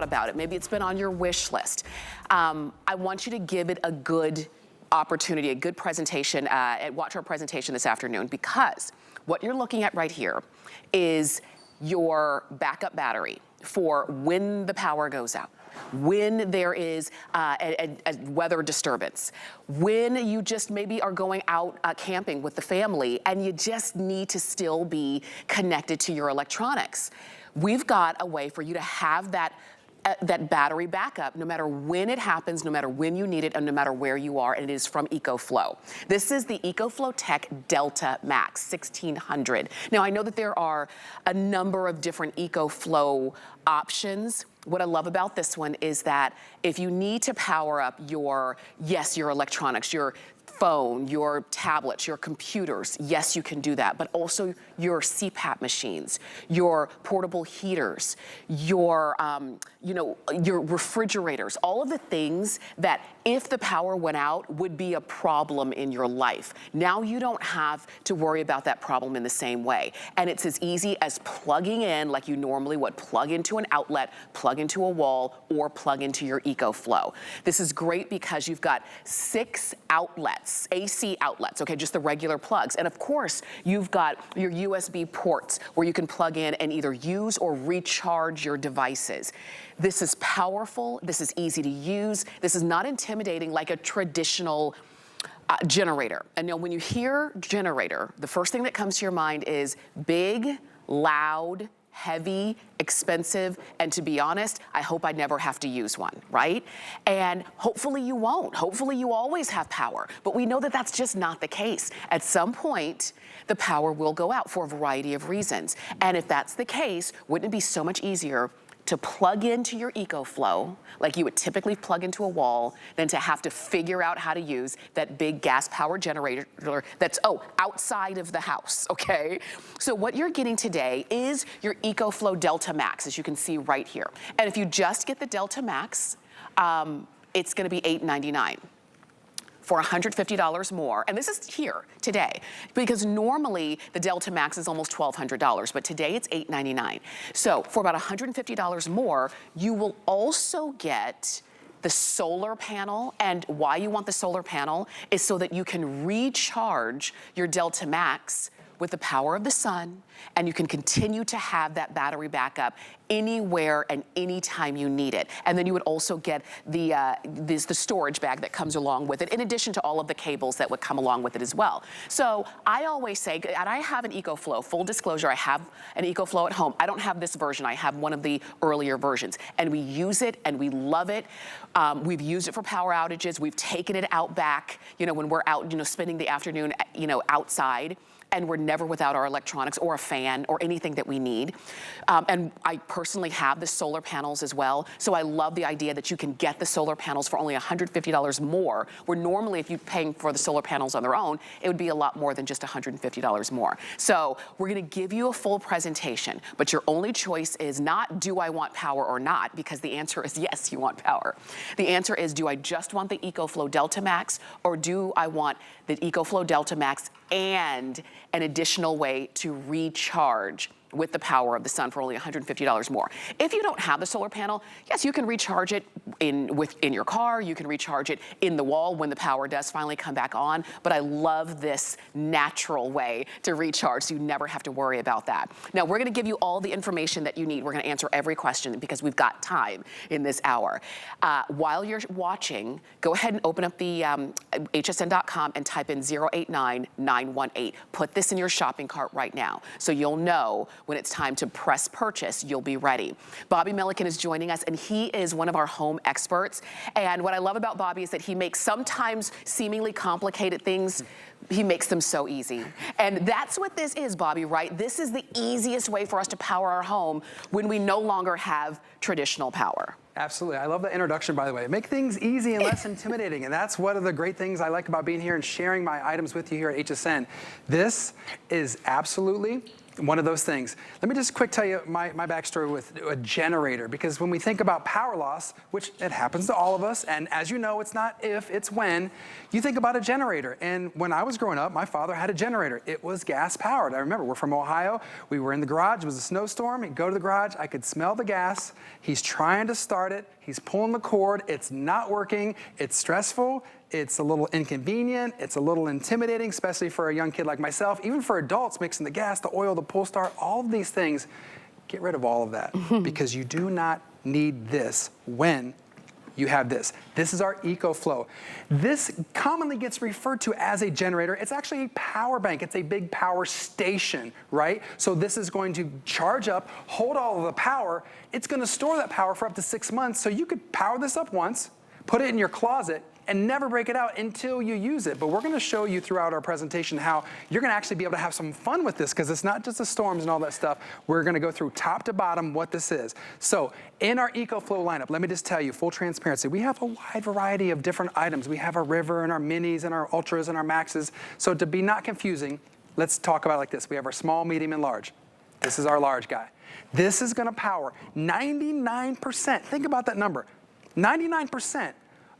about it. Maybe it's been on your wish list. I want you to give it a good opportunity, a good presentation, and watch our presentation this afternoon, because what you're looking at right here is your backup battery for when the power goes out, when there is a weather disturbance, when you just maybe are going out camping with the family and you just need to still be connected to your electronics. We've got a way for you to have that battery backup no matter when it happens, no matter when you need it, and no matter where you are, and it is from EcoFlow. This is the EcoFlow Tech Delta Max 1600. Now, I know that there are a number of different EcoFlow options. What I love about this one is that if you need to power up your electronics, your phone, your tablets, your computers, yes, you can do that, but also your CPAP machines, your portable heaters, your refrigerators, all of the things that if the power went out would be a problem in your life. Now you don't have to worry about that problem in the same way. And it's as easy as plugging in like you normally would, plug into an outlet, plug into a wall, or plug into your EcoFlow. This is great because you've got 6 outlets, AC outlets, okay, just the regular plugs. And of course, you've got your USB ports where you can plug in and either use or recharge your devices. This is powerful, this is easy to use, this is not intimidating like a traditional generator. And now when you hear generator, the first thing that comes to your mind is big, loud, heavy, expensive, and to be honest, I hope I never have to use one, right? And hopefully you won't. Hopefully you always have power, but we know that that's just not the case. At some point, the power will go out for a variety of reasons. And if that's the case, wouldn't it be so much easier to plug into your EcoFlow like you would typically plug into a wall than to have to figure out how to use that big gas power generator that's, outside of the house, okay? So what you're getting today is your EcoFlow Delta Max, as you can see right here. And if you just get the Delta Max, it's gonna be $899. For $150 more, and this is here today, because normally the Delta Max is almost $1,200, but today it's $899. So for about $150 more, you will also get the solar panel, and why you want the solar panel is so that you can recharge your Delta Max with the power of the sun, and you can continue to have that battery backup anywhere and anytime you need it. And then you would also get the storage bag that comes along with it, in addition to all of the cables that would come along with it as well. So I always say, and I have an EcoFlow, full disclosure, I have an EcoFlow at home. I don't have this version, I have one of the earlier versions. And we use it and we love it. We've used it for power outages. We've taken it out back, when we're out, spending the afternoon, outside. And we're never without our electronics or a fan or anything that we need. And I personally have the solar panels as well. So I love the idea that you can get the solar panels for only $150 more, where normally if you're paying for the solar panels on their own, it would be a lot more than just $150 more. So we're gonna give you a full presentation, but your only choice is not, do I want power or not? Because the answer is yes, you want power. The answer is, do I just want the EcoFlow Delta Max, or do I want the EcoFlow Delta Max and an additional way to recharge with the power of the sun for only $150 more. If you don't have the solar panel, yes, you can recharge it in your car, you can recharge it in the wall when the power does finally come back on, but I love this natural way to recharge so you never have to worry about that. Now, we're gonna give you all the information that you need. We're gonna answer every question because we've got time in this hour. While you're watching, go ahead and open up the hsn.com and type in 089918. Put this in your shopping cart right now so you'll know when it's time to press purchase, you'll be ready. Bobby Milliken is joining us, and he is one of our home experts. And what I love about Bobby is that he makes sometimes seemingly complicated things, he makes them so easy. And that's what this is, Bobby, right? This is the easiest way for us to power our home when we no longer have traditional power. Absolutely. I love the introduction, by the way. Make things easy and less intimidating. And that's one of the great things I like about being here and sharing my items with you here at HSN. This is absolutely one of those things. Let me just quick tell you my backstory with a generator, because when we think about power loss, which it happens to all of us, and as you know, it's not if, it's when, you think about a generator. And when I was growing up, my father had a generator. It was gas powered. I remember, we're from Ohio. We were in the garage. It was a snowstorm. He'd go to the garage. I could smell the gas. He's trying to start it. He's pulling the cord. It's not working. It's stressful. It's a little inconvenient. It's a little intimidating, especially for a young kid like myself. Even for adults, mixing the gas, the oil, the pull start, all of these things. Get rid of all of that because you do not need this when you have this. This is our EcoFlow. This commonly gets referred to as a generator. It's actually a power bank. It's a big power station, right? So this is going to charge up, hold all of the power. It's going to store that power for up to 6 months. So you could power this up once, put it in your closet, and never break it out until you use it. But we're gonna show you throughout our presentation how you're gonna actually be able to have some fun with this, because it's not just the storms and all that stuff. We're gonna go through top to bottom what this is. So in our EcoFlow lineup, let me just tell you, full transparency, we have a wide variety of different items. We have our River and our Minis and our Ultras and our Maxes. So to be not confusing, let's talk about it like this. We have our small, medium, and large. This is our large guy. This is gonna power 99%, think about that number, 99%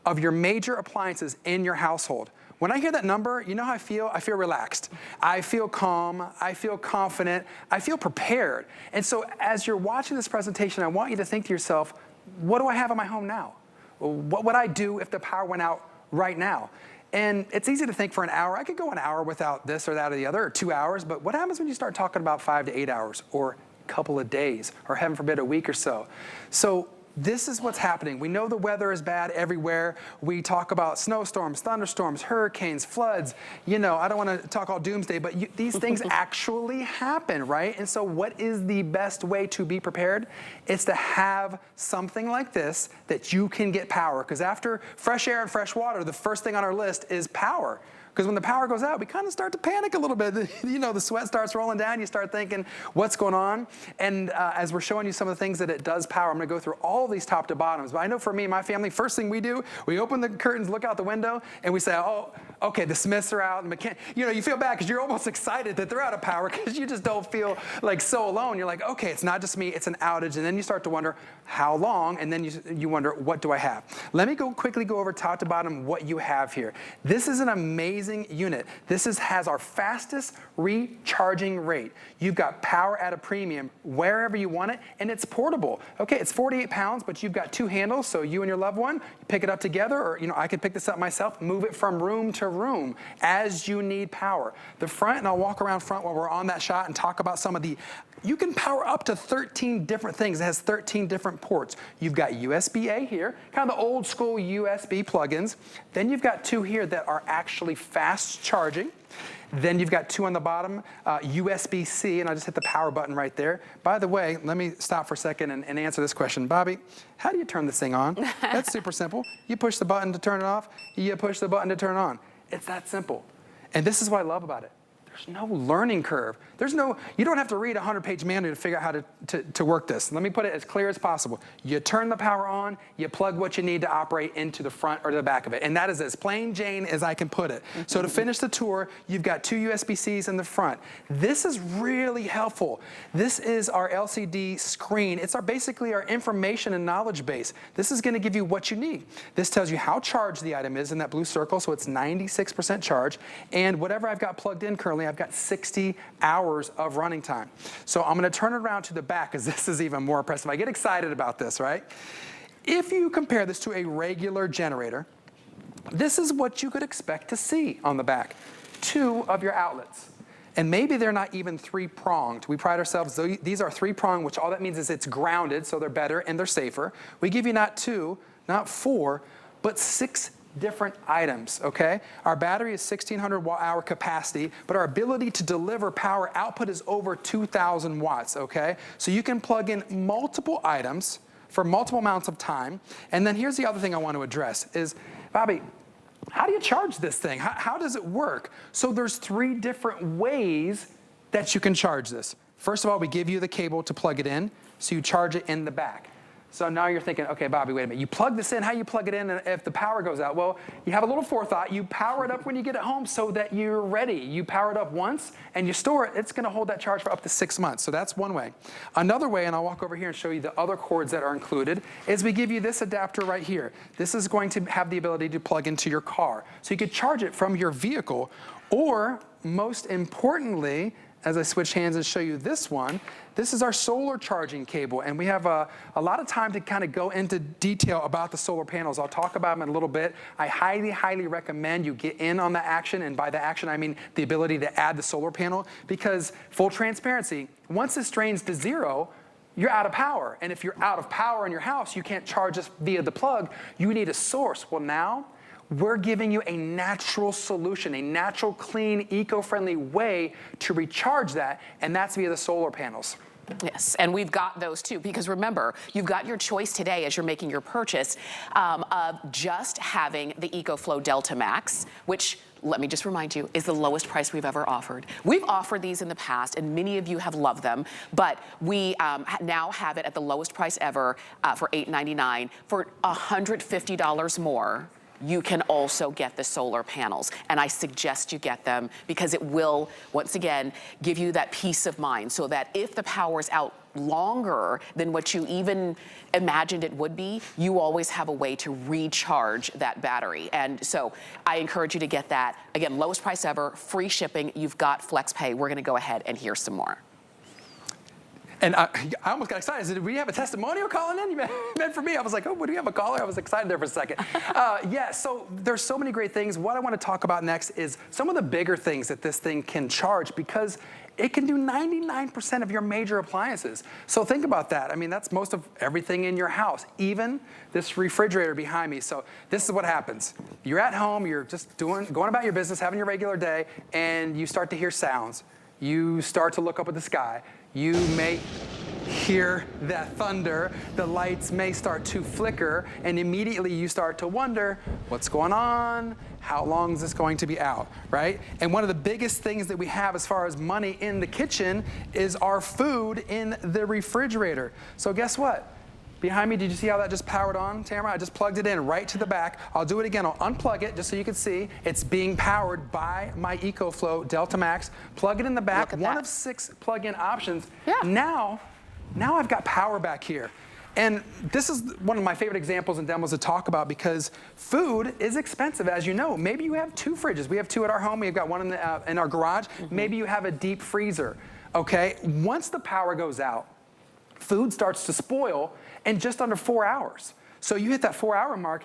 of your major appliances in your household. When I hear that number, you know how I feel? I feel relaxed. I feel calm. I feel confident. I feel prepared. And so as you're watching this presentation, I want you to think to yourself, what do I have in my home now? What would I do if the power went out right now? And it's easy to think for an hour. I could go an hour without this or that or the other, or 2 hours, but what happens when you start talking about 5 to 8 hours, or a couple of days, or heaven forbid, a week or so? So this is what's happening. We know the weather is bad everywhere. We talk about snowstorms, thunderstorms, hurricanes, floods. You know, I don't want to talk all doomsday, but these things actually happen, right? And so what is the best way to be prepared? It's to have something like this that you can get power. Because after fresh air and fresh water, the first thing on our list is power. Because when the power goes out, we kind of start to panic a little bit. You know, the sweat starts rolling down. You start thinking, what's going on? And as we're showing you some of the things that it does power, I'm going to go through all of these top to bottoms. But I know for me and my family, first thing we do, we open the curtains, look out the window, and we say, oh, okay, the Smiths are out. And you know, you feel bad because you're almost excited that they're out of power because you just don't feel like so alone. You're like, okay, it's not just me, it's an outage. And then you start to wonder how long, and then you wonder, what do I have? Let me quickly go over top to bottom what you have here. This is an amazing unit. This has our fastest recharging rate. You've got power at a premium wherever you want it, and it's portable. Okay, it's 48 pounds, but you've got 2 handles, so you and your loved one, you pick it up together, or you know, I could pick this up myself, move it from room to room as you need power. The front, and I'll walk around front while we're on that shot and talk about some of the, you can power up to 13 different things. It has 13 different ports. You've got USB-A here, kind of the old school USB plugins. Then you've got 2 here that are actually fast charging. Then you've got 2 on the bottom, USB-C, and I'll just hit the power button right there. By the way, let me stop for a second and answer this question. Bobby, how do you turn this thing on? That's super simple. You push the button to turn it off, you push the button to turn it on. It's that simple. And this is what I love about it. There's no learning curve. You don't have to read a 100-page manual to figure out how to work this. Let me put it as clear as possible. You turn the power on, you plug what you need to operate into the front or the back of it. And that is as plain Jane as I can put it. So to finish the tour, you've got 2 USB-Cs in the front. This is really helpful. This is our LCD screen. It's basically our information and knowledge base. This is going to give you what you need. This tells you how charged the item is in that blue circle, so it's 96% charge. And whatever I've got plugged in currently, I've got 60 hours of running time. So I'm going to turn it around to the back because this is even more impressive. I get excited about this, right? If you compare this to a regular generator, this is what you could expect to see on the back. 2 of your outlets. And maybe they're not even 3-pronged. We pride ourselves, these are 3-pronged, which all that means is it's grounded, so they're better and they're safer. We give you not 2, not 4, but 6 different items, okay? Our battery is 1,600 watt-hour capacity, but our ability to deliver power output is over 2,000 watts, okay? So you can plug in multiple items for multiple amounts of time. And then here's the other thing I want to address is, Bobby, how do you charge this thing? How does it work? So there's 3 different ways that you can charge this. First of all, we give you the cable to plug it in, so you charge it in the back. So now you're thinking, okay, Bobby, wait a minute. You plug this in, how you plug it in if the power goes out? Well, you have a little forethought. You power it up when you get it home so that you're ready. You power it up once and you store it. It's going to hold that charge for up to 6 months. So that's one way. Another way, and I'll walk over here and show you the other cords that are included, is we give you this adapter right here. This is going to have the ability to plug into your car. So you could charge it from your vehicle, or most importantly, as I switch hands and show you this one, this is our solar charging cable. And we have a lot of time to kind of go into detail about the solar panels. I'll talk about them in a little bit. I highly, highly recommend you get in on the action. And by the action, I mean the ability to add the solar panel. Because full transparency, once this drains to zero, you're out of power. And if you're out of power in your house, you can't charge this via the plug. You need a source. Well, now, we're giving you a natural solution, a natural, clean, eco-friendly way to recharge that, and that's via the solar panels. Yes, and we've got those too, because remember, you've got your choice today as you're making your purchase of just having the EcoFlow Delta Max, which, let me just remind you, is the lowest price we've ever offered. We've offered these in the past, and many of you have loved them, but we now have it at the lowest price ever for $8.99. For $150 more, you can also get the solar panels. And I suggest you get them because it will, once again, give you that peace of mind so that if the power's out longer than what you even imagined it would be, you always have a way to recharge that battery. And so I encourage you to get that. Again, lowest price ever, free shipping. You've got FlexPay. We're going to go ahead and hear some more. And I almost got excited. I said, did we have a testimonial calling in? You meant for me. I was like, oh, do we have a caller? I was excited there for a second. Yeah, so there's so many great things. What I want to talk about next is some of the bigger things that this thing can charge, because it can do 99% of your major appliances. So think about that. I mean, that's most of everything in your house, even this refrigerator behind me. So this is what happens. You're at home, you're just going about your business, having your regular day, and you start to hear sounds. You start to look up at the sky. You may hear that thunder, the lights may start to flicker, and immediately you start to wonder, what's going on? How long is this going to be out, right? And one of the biggest things that we have as far as money in the kitchen is our food in the refrigerator. So guess what? Behind me, did you see how that just powered on, Tamara? I just plugged it in right to the back. I'll do it again. I'll unplug it just so you can see. It's being powered by my EcoFlow Delta Max. Plug it in the back. One of 6 plug-in options. Yeah. Now I've got power back here. And this is one of my favorite examples and demos to talk about, because food is expensive, as you know. Maybe you have 2 fridges. We have 2 at our home. We've got one in our garage. Maybe you have a deep freezer, okay? Once the power goes out, food starts to spoil in just under 4 hours. So you hit that 4-hour mark,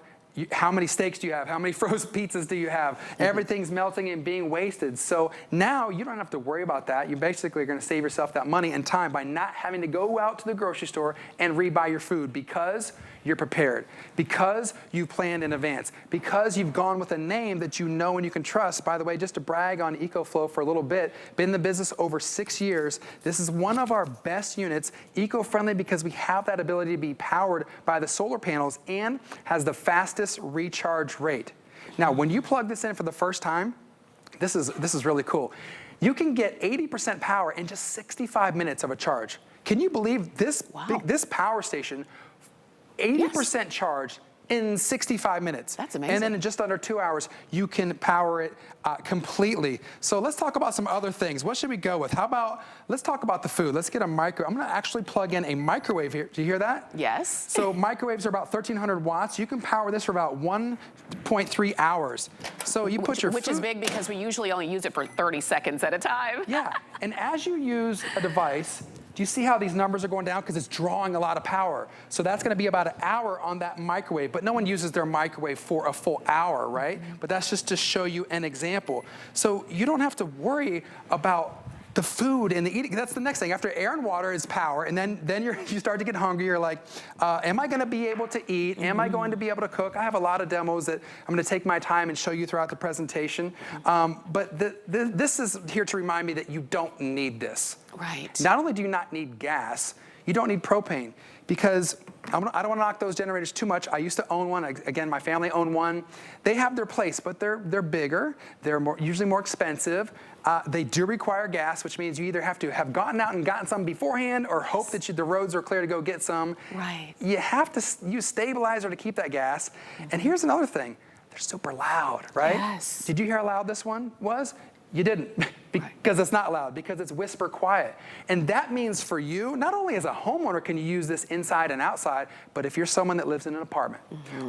how many steaks do you have? How many frozen pizzas do you have? Everything's melting and being wasted. So now you don't have to worry about that. You basically are going to save yourself that money and time by not having to go out to the grocery store and rebuy your food, because you're prepared, because you've planned in advance, because you've gone with a name that you know and you can trust. By the way, just to brag on EcoFlow for a little bit, been in the business over 6 years. This is one of our best units, eco-friendly, because we have that ability to be powered by the solar panels and has the fastest recharge rate. Now, when you plug this in for the first time, this is really cool. You can get 80% power in just 65 minutes of a charge. Can you believe this? Wow. This power station, 80% charge in 65 minutes. That's amazing. And then in just under 2 hours, you can power it completely. So let's talk about some other things. What should we go with? How about, let's talk about the food. Let's get a microwave. I'm gonna actually plug in a microwave here. Do you hear that? Yes. So microwaves are about 1,300 watts. You can power this for about 1.3 hours. So you put your Which food, is big, because we usually only use it for 30 seconds at a time. yeah, and as you use a device, do you see how these numbers are going down? Because it's drawing a lot of power. So that's going to be about an hour on that microwave. But no one uses their microwave for a full hour, right? But that's just to show you an example. So you don't have to worry about the food and the eating. That's the next thing. After air and water is power, and then you start to get hungry. You're like, am I going to be able to eat? Am I going to be able to cook? I have a lot of demos that I'm going to take my time and show you throughout the presentation. But this is here to remind me that you don't need this. Right. Not only do you not need gas, You don't need propane because I don't want to knock those generators too much. I used to own one. Again, my family owned one. They have their place, but they're bigger. They're usually more expensive. They do require gas, which means you either have to have gotten out and gotten some beforehand or hope that the roads are clear to go get some. Right. You have to use stabilizer to keep that gas. And here's another thing. They're super loud, right? Yes. Did you hear how loud this one was? You didn't, because it's not loud, because it's whisper quiet. And that means for you, not only as a homeowner can you use this inside and outside, but if you're someone that lives in an apartment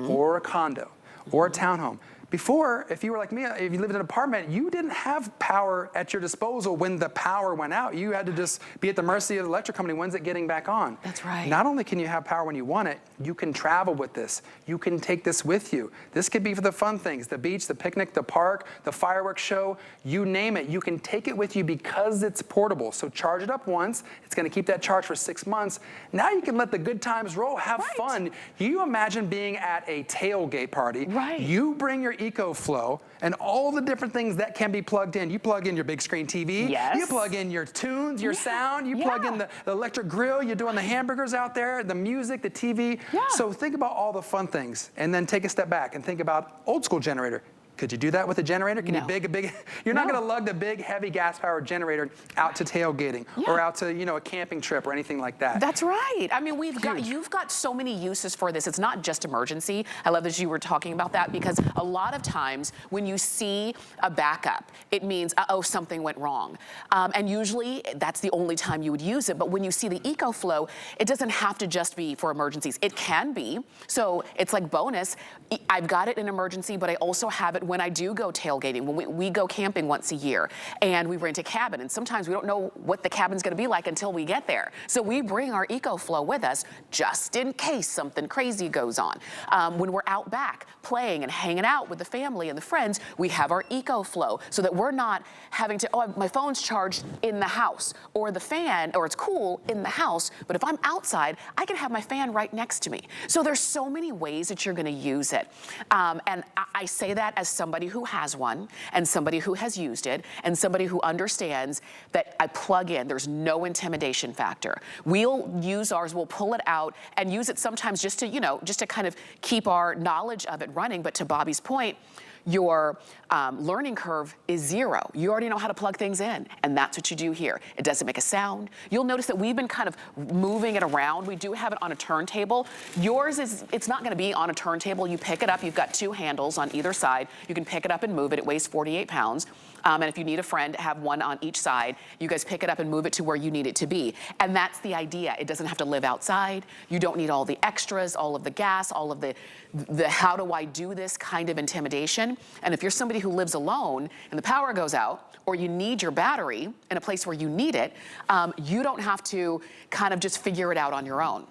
or a condo or a townhome, before, if you were like me, if you lived in an apartment, you didn't have power at your disposal when the power went out. You had to just be at the mercy of the electric company. When's it getting back on? That's right. Not only can you have power when you want it, you can travel with this. You can take this with you. This could be for the fun things, the beach, the picnic, the park, the fireworks show, you name it. You can take it with you because it's portable. So charge it up once. It's going to keep that charge for 6 months. Now you can let the good times roll, have fun. You imagine being at a tailgate party. Right. You bring your EcoFlow and all the different things that can be plugged in. You plug in your big screen TV. Yes. You plug in your tunes, your sound. You plug in the electric grill. You're doing the hamburgers out there, the music, the TV. Yeah. So think about all the fun things and then take a step back and think about old school generator. Could you do that with a generator? Can you you're not going to lug the big, heavy gas-powered generator out to tailgating or out to, a camping trip or anything like that. That's right. I mean, you've got so many uses for this. It's not just emergency. I love that you were talking about that because a lot of times when you see a backup, it means, uh-oh, something went wrong. And usually that's the only time you would use it. But when you see the EcoFlow, it doesn't have to just be for emergencies. It can be. So it's like bonus. I've got it in emergency, but I also have it when I do go tailgating, when we go camping once a year and we rent a cabin, and sometimes we don't know what the cabin's gonna be like until we get there. So we bring our EcoFlow with us just in case something crazy goes on. When we're out back playing and hanging out with the family and the friends, we have our EcoFlow so that we're not having to, oh, my phone's charged in the house or the fan, or it's cool in the house, but if I'm outside, I can have my fan right next to me. So there's so many ways that you're gonna use it. And I say that as somebody who has one and somebody who has used it and somebody who understands that I plug in, there's no intimidation factor. We'll use ours, we'll pull it out and use it sometimes just to, just to kind of keep our knowledge of it running. But to Bobby's point, your learning curve is 0. You already know how to plug things in, and that's what you do here. It doesn't make a sound. You'll notice that we've been kind of moving it around. We do have it on a turntable. Yours it's not gonna be on a turntable. You pick it up, you've got 2 handles on either side. You can pick it up and move it. It weighs 48 pounds. And if you need a friend, have one on each side. You guys pick it up and move it to where you need it to be. And that's the idea. It doesn't have to live outside. You don't need all the extras, all of the gas, all of the how do I do this kind of intimidation. And if you're somebody who lives alone and the power goes out, or you need your battery in a place where you need it, you don't have to kind of just figure it out on your own.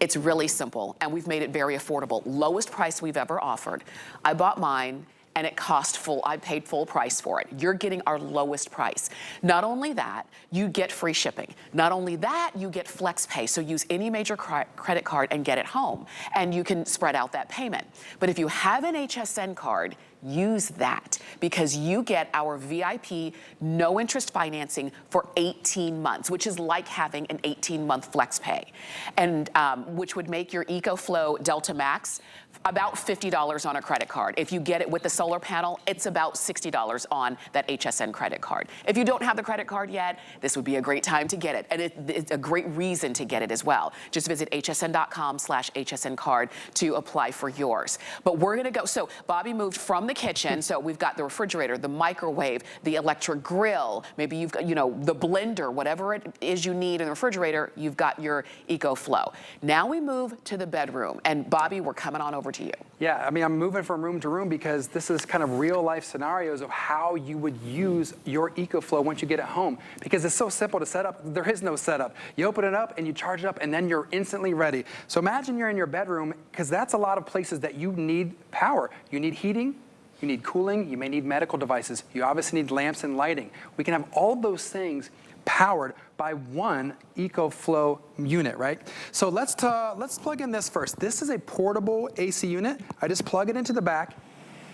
It's really simple, and we've made it very affordable. Lowest price we've ever offered. I bought mine, and it cost I paid full price for it. You're getting our lowest price. Not only that, you get free shipping. Not only that, you get flex pay. So use any major credit card and get it home. And you can spread out that payment. But if you have an HSN card, use that because you get our VIP no interest financing for 18 months, which is like having an 18-month flex pay, and which would make your EcoFlow Delta Max about $50 on a credit card. If you get it with the solar panel, it's about $60 on that HSN credit card. If you don't have the credit card yet, this would be a great time to get it, and it's a great reason to get it as well. Just visit hsn.com/HSN card to apply for yours. But we're gonna go, so Bobby moved from the kitchen, so we've got the refrigerator, the microwave, the electric grill, maybe you've got, the blender, whatever it is you need in the refrigerator, you've got your EcoFlow. Now we move to the bedroom, and Bobby, we're coming on over to you. Yeah, I mean, I'm moving from room to room because this is kind of real life scenarios of how you would use your EcoFlow once you get it home. Because it's so simple to set up, there is no setup. You open it up and you charge it up and then you're instantly ready. So imagine you're in your bedroom, because that's a lot of places that you need power. You need heating, you need cooling, you may need medical devices. You obviously need lamps and lighting. We can have all those things powered by one EcoFlow unit, right? So let's plug in this first. This is a portable AC unit. I just plug it into the back,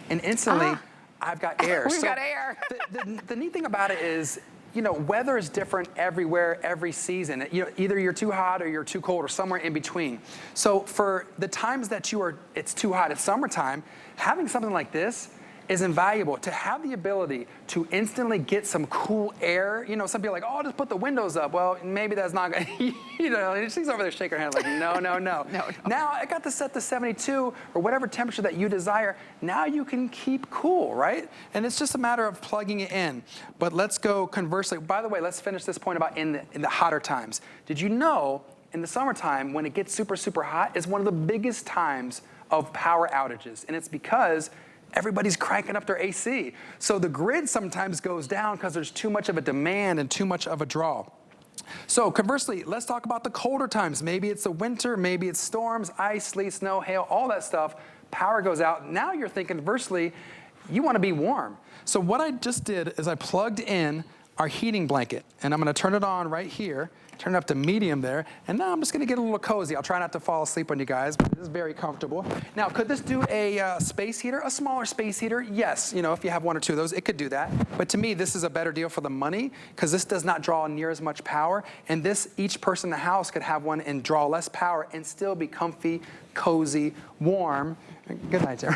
and instantly I've got air. We've got air. The neat thing about it is weather is different everywhere, every season. Either you're too hot or you're too cold or somewhere in between. So for the times that it's too hot, it's summertime, having something like this is invaluable. To have the ability to instantly get some cool air. Some people are like, oh, just put the windows up. Well, maybe that's not going to, she's over there shaking her head like, no. No. Now I got to set to 72 or whatever temperature that you desire. Now you can keep cool, right? And it's just a matter of plugging it in. But let's go conversely. By the way, let's finish this point about in the hotter times. Did you know in the summertime, when it gets super, super hot, is one of the biggest times of power outages? And it's because everybody's cranking up their AC. So the grid sometimes goes down because there's too much of a demand and too much of a draw. So conversely, let's talk about the colder times. Maybe it's the winter, maybe it's storms, ice, sleet, snow, hail, all that stuff. Power goes out. Now you're thinking, conversely, you want to be warm. So what I just did is I plugged in our heating blanket, and I'm going to turn it on right here. Turn it up to medium there, and now I'm just gonna get a little cozy. I'll try not to fall asleep on you guys, but this is very comfortable. Now, could this do a space heater, a smaller space heater? Yes, if you have one or two of those, it could do that. But to me, this is a better deal for the money because this does not draw near as much power, and each person in the house could have one and draw less power and still be comfy, cozy, warm. Good night, Sarah.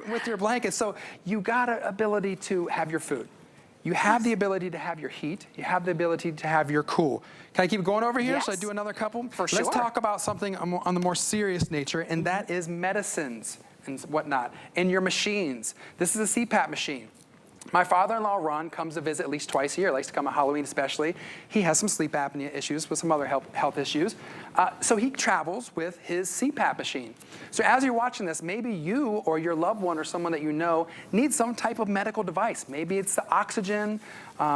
with your blanket. So you got an ability to have your food. You have the ability to have your heat. You have the ability to have your cool. Can I keep going over here? Yes. Should I do another couple? For sure. Let's talk about something on the more serious nature, and that is medicines and whatnot, and your machines. This is a CPAP machine. My father-in-law, Ron, comes to visit at least twice a year. He likes to come on Halloween especially. He has some sleep apnea issues with some other health issues. So he travels with his CPAP machine. So as you're watching this, maybe you or your loved one or someone that you know needs some type of medical device. Maybe it's the oxygen,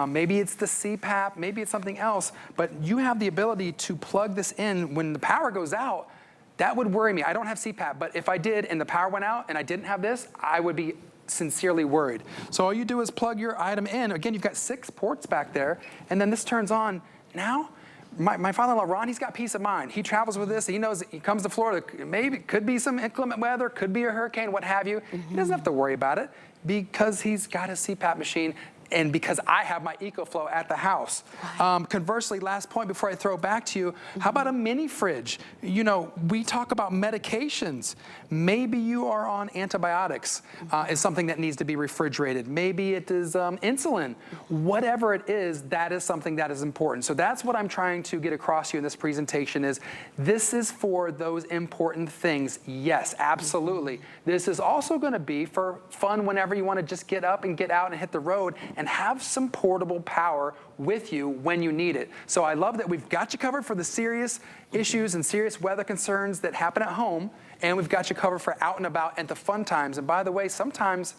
maybe it's the CPAP, maybe it's something else. But you have the ability to plug this in when the power goes out. That would worry me. I don't have CPAP, but if I did and the power went out and I didn't have this, I would be sincerely worried. So all you do is plug your item in. Again, you've got 6 ports back there, and then this turns on. Now, my father-in-law, Ron, he's got peace of mind. He travels with this. He knows he comes to Florida. Maybe could be some inclement weather, could be a hurricane, what have you. He doesn't have to worry about it because he's got his CPAP machine and because I have my EcoFlow at the house. Right. Conversely, last point before I throw it back to you, how about a mini fridge? We talk about medications. Maybe you are on antibiotics, is something that needs to be refrigerated. Maybe it is insulin. Whatever it is, that is something that is important. So that's what I'm trying to get across to you in this presentation is this is for those important things. Yes, absolutely. This is also going to be for fun whenever you want to just get up and get out and hit the road and have some portable power with you when you need it. So I love that we've got you covered for the serious issues and serious weather concerns that happen at home, and we've got you covered for out and about and the fun times. And by the way, sometimes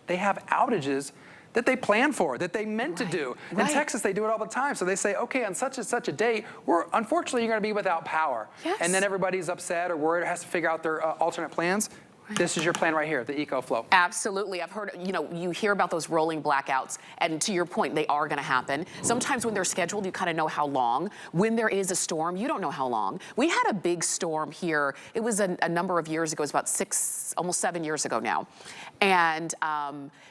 they have outages that they plan for, that they meant to do. In Texas, they do it all the time. So they say, okay, on such and such a date, unfortunately, you're going to be without power. Yes. And then everybody's upset or worried or has to figure out their alternate plans. This is your plan right here, the EcoFlow. Absolutely. I've heard, you hear about those rolling blackouts, and to your point, they are going to happen. Sometimes when they're scheduled, you kind of know how long. When there is a storm, you don't know how long. We had a big storm here. It was a number of years ago. It was about almost 7 years ago now. And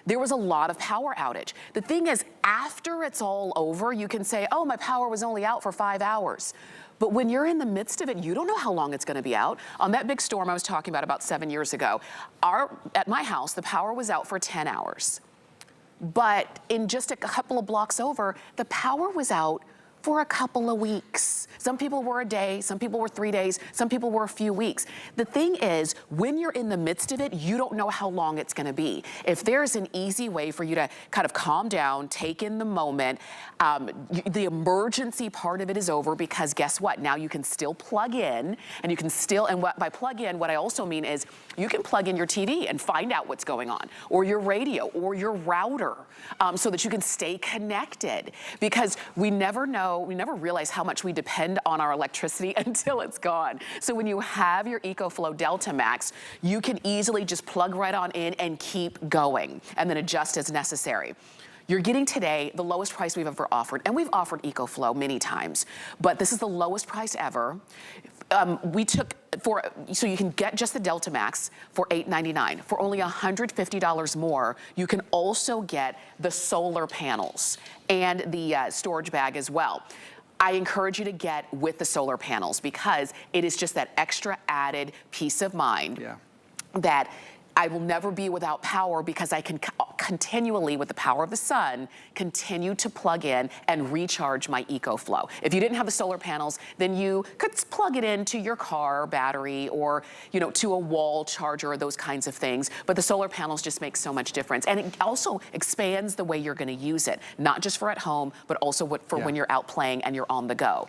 there was a lot of power outage. The thing is, after it's all over, you can say, oh, my power was only out for 5 hours. But when you're in the midst of it, you don't know how long it's going to be out. On that big storm I was talking about 7 years ago, at my house, the power was out for 10 hours. But in just a couple of blocks over, the power was out for a couple of weeks. Some people were a day, some people were 3 days, some people were a few weeks. The thing is, when you're in the midst of it, you don't know how long it's gonna be. If there's an easy way for you to kind of calm down, take in the moment, the emergency part of it is over because guess what? Now you can still plug in and you can still, and by plug in, what I also mean is you can plug in your TV and find out what's going on, or your radio, or your router, so that you can stay connected because we never know, we never realize how much we depend on our electricity until it's gone. So when you have your EcoFlow Delta Max, you can easily just plug right on in and keep going and then adjust as necessary. You're getting today the lowest price we've ever offered, and we've offered EcoFlow many times, but this is the lowest price ever. we took so you can get just the Delta Max for $8.99. For only $150 more, you can also get the solar panels and the storage bag as well. I encourage you to get with the solar panels because it is just that extra added peace of mind that I will never be without power because I can continually, with the power of the sun, continue to plug in and recharge my EcoFlow. If you didn't have the solar panels, then you could plug it into your car battery or, you know, to a wall charger or those kinds of things. But the solar panels just make so much difference. And it also expands the way you're gonna use it, not just for at home, but also for when you're out playing and you're on the go.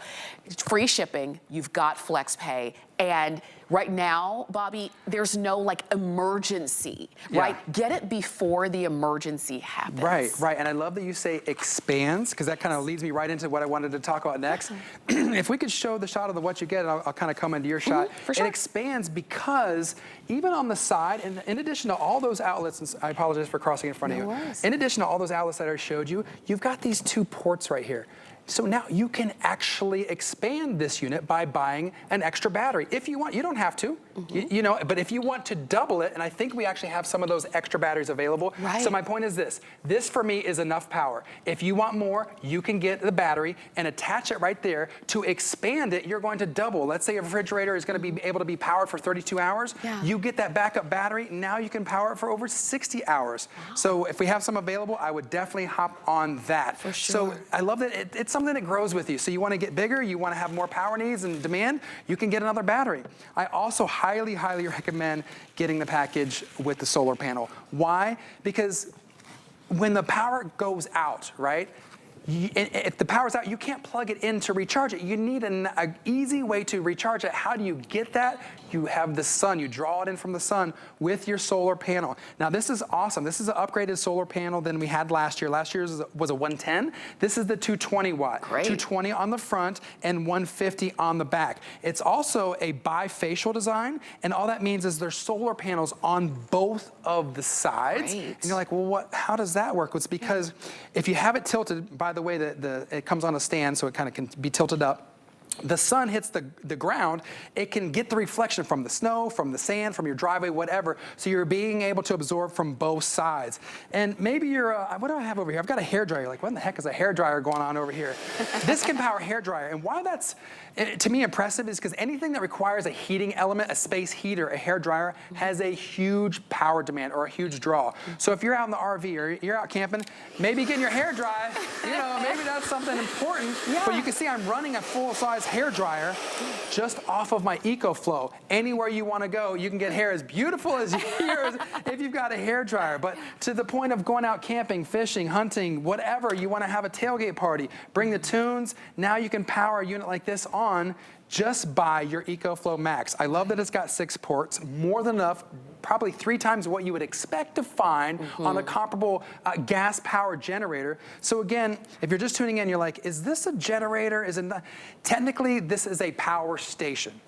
Free shipping, you've got FlexPay, and right now, Bobby, there's no like emergency, right? Get it before the emergency happens. Right. And I love that you say expands, because that kind of leads me right into what I wanted to talk about next. If we could show the shot of the what you get, and I'll kind of come into your shot. For sure. It expands because even on the side, and in addition to all those outlets, and I apologize for crossing in front of you. In addition to all those outlets that I showed you, you've got these 2 ports right here. So now you can actually expand this unit by buying an extra battery. If you want, you don't have to, you know, but if you want to double it, and I think we actually have some of those extra batteries available. So my point is this for me is enough power. If you want more, you can get the battery and attach it right there. To expand it, you're going to double. Let's say a refrigerator is going to be able to be powered for 32 hours. You get that backup battery, now you can power it for over 60 hours. So if we have some available, I would definitely hop on that. For sure. So I love that it's something that grows with you. So you want to get bigger, you want to have more power needs and demand, you can get another battery. I also highly recommend getting the package with the solar panel. Why? Because when the power goes out, right? If the power's out, you can't plug it in to recharge it. You need an easy way to recharge it. How do you get that? You have the sun. You draw it in from the sun with your solar panel. Now, this is awesome. This is an upgraded solar panel than we had last year. Last year's was a 110. This is the 220 watt. 220 on the front and 150 on the back. It's also a bifacial design, and all that means is there's solar panels on both of the sides. And you're like, well, how does that work? Well, it's because if you have it tilted, by the way that it comes on a stand, so it kind of can be tilted up. The sun hits the ground, it can get the reflection from the snow, from the sand, from your driveway, whatever. So you're being able to absorb from both sides. And maybe you're, what do I have over here? I've got a hairdryer. Like, what in the heck is a hairdryer going on over here? This can power a hairdryer. And why that's, to me, impressive is because anything that requires a heating element, a space heater, a hairdryer, has a huge power demand or a huge draw. So if you're out in the RV or you're out camping, maybe getting your hair dry, you know, maybe that's something important. But you can see I'm running a full-size hair dryer just off of my EcoFlow. Anywhere you want to go, you can get hair as beautiful as yours if you've got a hair dryer. But to the point of going out camping, fishing, hunting, whatever, you want to have a tailgate party, bring the tunes, now you can power a unit like this on just by your EcoFlow Max. I love that it's got 6 ports, more than enough, probably 3 times what you would expect to find on a comparable gas-powered generator. So again, if you're just tuning in, you're like, is this a generator? Is it not? Technically, this is a power station.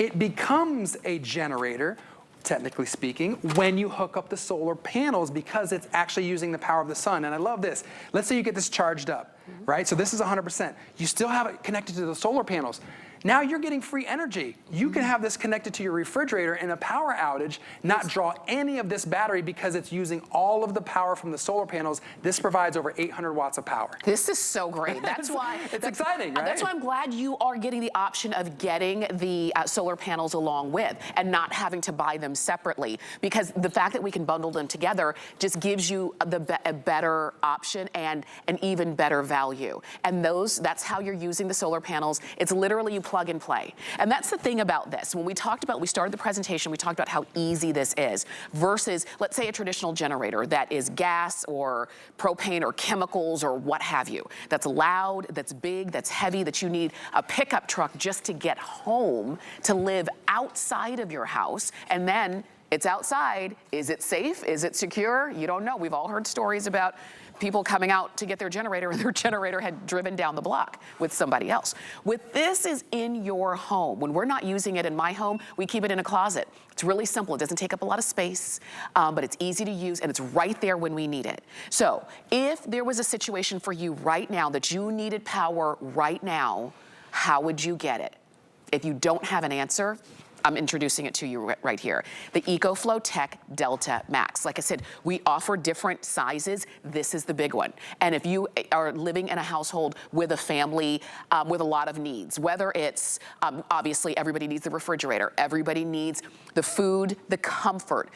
It becomes a generator, technically speaking, when you hook up the solar panels because it's actually using the power of the sun. And I love this. Let's say you get this charged up, right? So this is 100%. You still have it connected to the solar panels. Now you're getting free energy. You can have this connected to your refrigerator in a power outage, not draw any of this battery because it's using all of the power from the solar panels. This provides over 800 watts of power. This is so great. That's why it's exciting, right? That's why I'm glad you are getting the option of getting the solar panels along with and not having to buy them separately, because the fact that we can bundle them together just gives you a better option and an even better value. And that's how you're using the solar panels. It's literally you plug and play. And that's the thing about this. When we started the presentation, we talked about how easy this is versus, let's say, a traditional generator that is gas or propane or chemicals or what have you. That's loud, that's big, that's heavy, that you need a pickup truck just to get home, to live outside of your house. And then it's outside. Is it safe? Is it secure? You don't know. We've all heard stories about people coming out to get their generator and their generator had driven down the block with somebody else. With this is in your home. When we're not using it in my home, we keep it in a closet. It's really simple. It doesn't take up a lot of space, but it's easy to use and it's right there when we need it. So if there was a situation for you right now that you needed power right now, how would you get it? if you don't have an answer, I'm introducing it to you right here. The EcoFlow Tech Delta Max. Like I said, we offer different sizes. This is the big one. And if you are living in a household with a family with a lot of needs, whether it's, obviously everybody needs the refrigerator, everybody needs the food, the comfort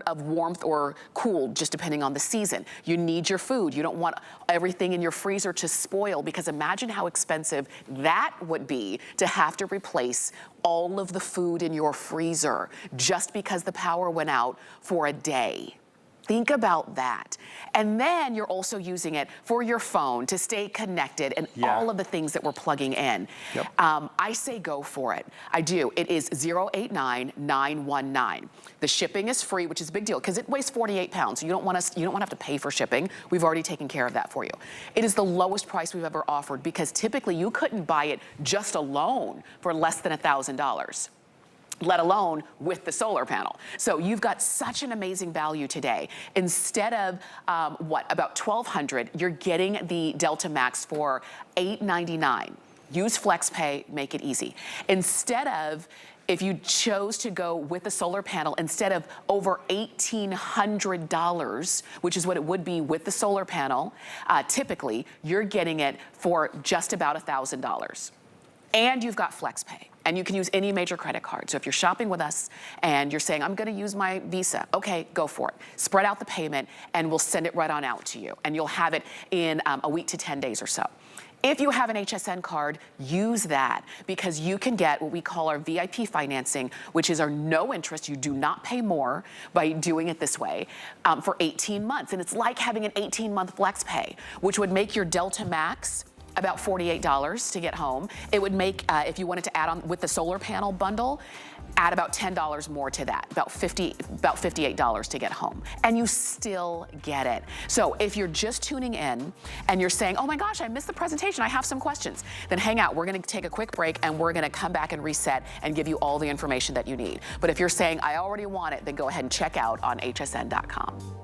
of warmth or cool, just depending on the season. You need your food. You don't want everything in your freezer to spoil, because imagine how expensive that would be to have to replace all of the food in your freezer just because the power went out for a day. Think about that. And then you're also using it for your phone to stay connected and all of the things that we're plugging in. Yep. I say go for it. I do. It is 089919. The shipping is free, which is a big deal because it weighs 48 pounds. So you don't want to have to pay for shipping. We've already taken care of that for you. It is the lowest price we've ever offered, because typically you couldn't buy it just alone for less than $1,000. Let alone with the solar panel. So you've got such an amazing value today. Instead of about $1,200, you're getting the Delta Max for $899. Use FlexPay, make it easy. Instead of, if you chose to go with the solar panel, instead of over $1,800, which is what it would be with the solar panel, typically you're getting it for just about $1,000. And you've got FlexPay. And you can use any major credit card. So if you're shopping with us and you're saying, I'm gonna use my Visa, okay, go for it. Spread out the payment and we'll send it right on out to you. And you'll have it in a week to 10 days or so. If you have an HSN card, use that, because you can get what we call our VIP financing, which is our no interest. You do not pay more by doing it this way for 18 months. And it's like having an 18-month FlexPay, which would make your Delta Max about $48 to get home. It would make, if you wanted to add on with the solar panel bundle, add about $10 more to that, about $58 to get home. And you still get it. So if you're just tuning in and you're saying, oh my gosh, I missed the presentation, I have some questions, then hang out. We're gonna take a quick break and we're gonna come back and reset and give you all the information that you need. But if you're saying, I already want it, then go ahead and check out on hsn.com.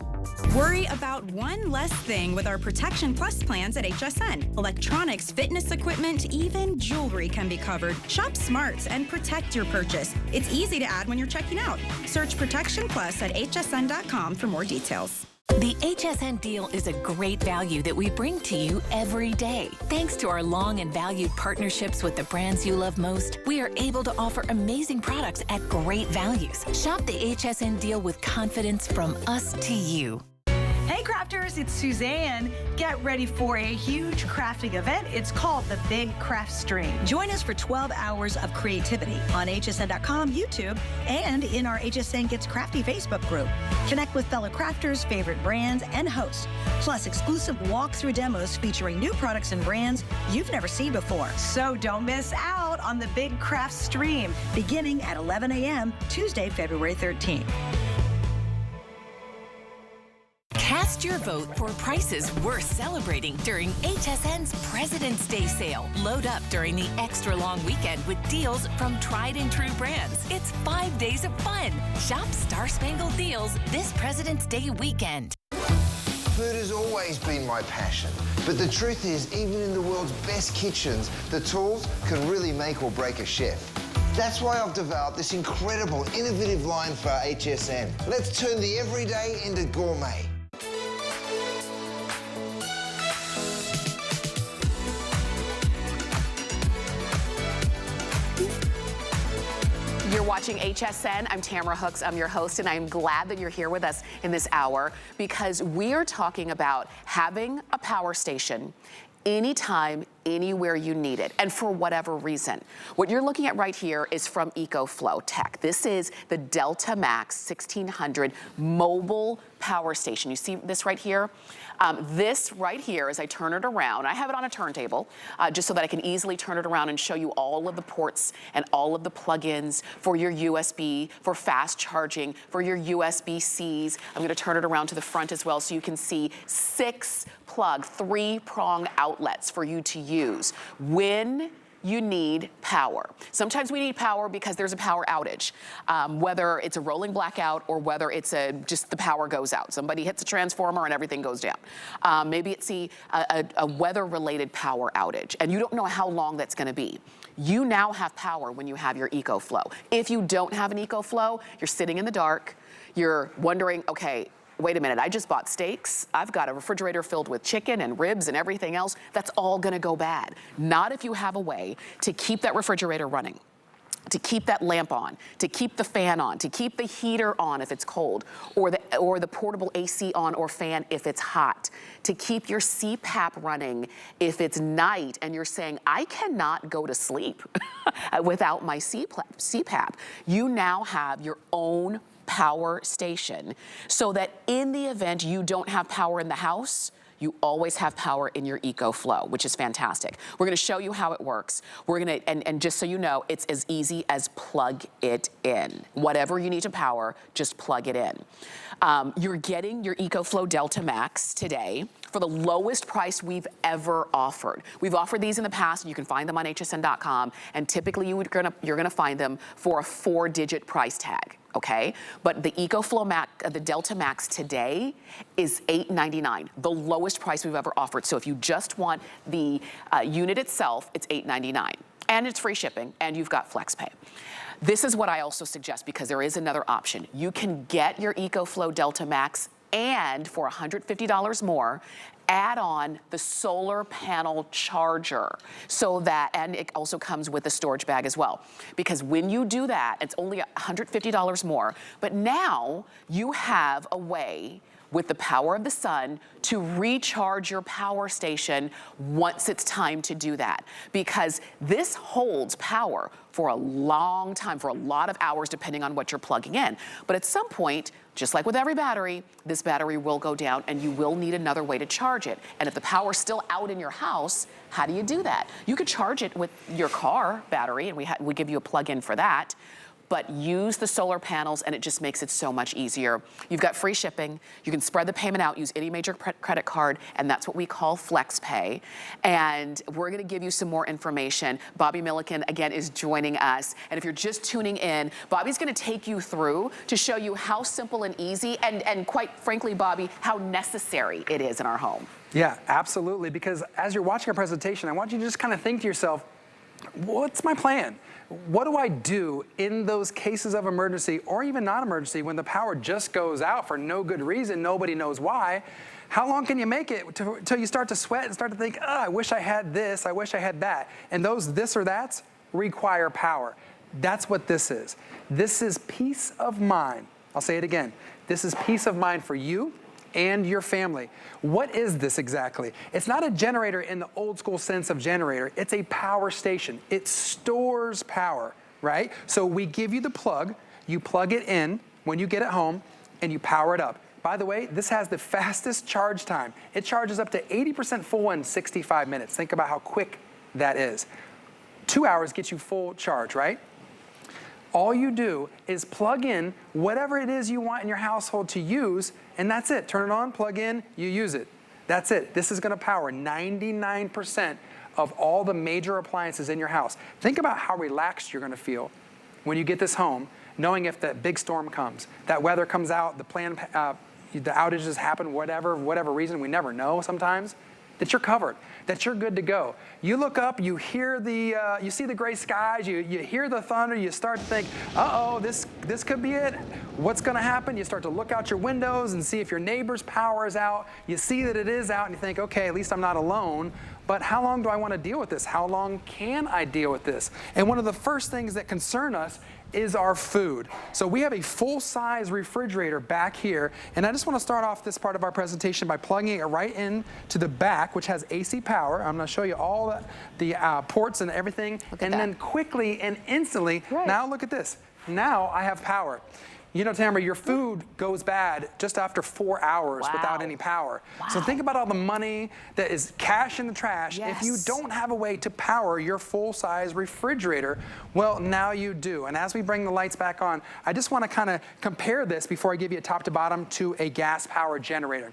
Worry about one less thing with our Protection Plus plans at HSN. Electronics, fitness equipment, even jewelry can be covered. Shop smart and protect your purchase. It's easy to add when you're checking out. Search Protection Plus at hsn.com for more details. The HSN deal is a great value that we bring to you every day. Thanks to our long and valued partnerships with the brands you love most, we are able to offer amazing products at great values. Shop the HSN deal with confidence from us to you. Hey crafters, it's Suzanne. Get ready for a huge crafting event. It's called the Big Craft Stream. Join us for 12 hours of creativity on hsn.com, YouTube, and in our HSN Gets Crafty Facebook group. Connect with fellow crafters, favorite brands, and hosts. Plus exclusive walkthrough demos featuring new products and brands you've never seen before. So don't miss out on the Big Craft Stream, beginning at 11 a.m. Tuesday, February 13th. Cast your vote for prices worth celebrating during HSN's President's Day sale. Load up during the extra long weekend with deals from tried and true brands. It's 5 days of fun. Shop Star Spangled Deals this President's Day weekend. Food has always been my passion, but the truth is, even in the world's best kitchens, the tools can really make or break a chef. That's why I've developed this incredible, innovative line for HSN. Let's turn the everyday into gourmet. You're watching HSN. I'm Tamara Hooks. I'm your host, and I'm glad that you're here with us in this hour, because we are talking about having a power station anytime, anywhere you need it, and for whatever reason. What you're looking at right here is from EcoFlow Tech. This is the Delta Max 1600 mobile power station. You see this right here? This right here, as I turn it around, I have it on a turntable, just so that I can easily turn it around and show you all of the ports and all of the plugins for your USB, for fast charging, for your USB-Cs. I'm gonna turn it around to the front as well so you can see 6 plug, 3-prong outlets for you to use when you need power. Sometimes we need power because there's a power outage, whether it's a rolling blackout or whether it's just the power goes out. Somebody hits a transformer and everything goes down. Maybe it's a weather-related power outage, and you don't know how long that's gonna be. You now have power when you have your EcoFlow. If you don't have an EcoFlow, you're sitting in the dark, you're wondering, okay, wait a minute, I just bought steaks. I've got a refrigerator filled with chicken and ribs and everything else. That's all gonna go bad. Not if you have a way to keep that refrigerator running, to keep that lamp on, to keep the fan on, to keep the heater on if it's cold, or the portable AC on or fan if it's hot, to keep your CPAP running if it's night and you're saying, I cannot go to sleep without my CPAP. You now have your own power station so that in the event you don't have power in the house, you always have power in your EcoFlow, which is fantastic. We're gonna show you how it works. We're gonna, and just so you know, it's as easy as plug it in. Whatever you need to power, just plug it in. You're getting your EcoFlow Delta Max today for the lowest price we've ever offered. We've offered these in the past, and you can find them on hsn.com, and typically you're gonna find them for a 4-digit price tag. Okay, but the EcoFlow Max, the Delta Max today is $8.99, the lowest price we've ever offered. So if you just want the unit itself, it's $8.99, and it's free shipping, and you've got FlexPay. This is what I also suggest because there is another option. You can get your EcoFlow Delta Max and for $150 more, add on the solar panel charger so that, and it also comes with a storage bag as well. Because when you do that, it's only $150 more, but now you have a way with the power of the sun to recharge your power station once it's time to do that. Because this holds power for a long time, for a lot of hours, depending on what you're plugging in. But at some point, just like with every battery, this battery will go down and you will need another way to charge it. And if the power's still out in your house, how do you do that? You could charge it with your car battery, and we give you a plug-in for that. But use the solar panels and it just makes it so much easier. You've got free shipping. You can spread the payment out, use any major credit card, and that's what we call FlexPay. And we're gonna give you some more information. Bobby Milliken, again, is joining us. And if you're just tuning in, Bobby's gonna take you through to show you how simple and easy, and quite frankly, Bobby, how necessary it is in our home. Yeah, absolutely, because as you're watching our presentation, I want you to just kind of think to yourself, what's my plan? What do I do in those cases of emergency or even non-emergency when the power just goes out for no good reason, nobody knows why? How long can you make it until you start to sweat and start to think, oh, I wish I had this, I wish I had that. And those this or that's require power. That's what this is. This is peace of mind. I'll say it again. This is peace of mind for you and your family. What is this exactly? It's not a generator in the old school sense of generator. It's a power station. It stores power, right? So we give you the plug, you plug it in when you get it home, and you power it up. By the way, this has the fastest charge time. It charges up to 80% full in 65 minutes. Think about how quick that is. 2 hours gets you full charge, right? All you do is plug in whatever it is you want in your household to use, and that's it. Turn it on, plug in, you use it. That's it. This is gonna power 99% of all the major appliances in your house. Think about how relaxed you're gonna feel when you get this home, knowing if that big storm comes, that weather comes out, the outages happen, whatever reason, we never know sometimes, that you're covered, that you're good to go. You look up, you hear you see the gray skies, you hear the thunder, you start to think, uh-oh, this could be it. What's gonna happen? You start to look out your windows and see if your neighbor's power is out. You see that it is out and you think, okay, at least I'm not alone. But how long do I want to deal with this? How long can I deal with this? And one of the first things that concern us is our food. So we have a full-size refrigerator back here, and I just want to start off this part of our presentation by plugging it right in to the back, which has AC power. I'm going to show you all the ports and everything, and then quickly and instantly, now look at this. Now I have power. You know, Tamara, your food goes bad just after 4 hours without any power. So think about all the money that is cash in the trash. If you don't have a way to power your full-size refrigerator, well, now you do. And as we bring the lights back on, I just want to kind of compare this before I give you a top to bottom to a gas-powered generator.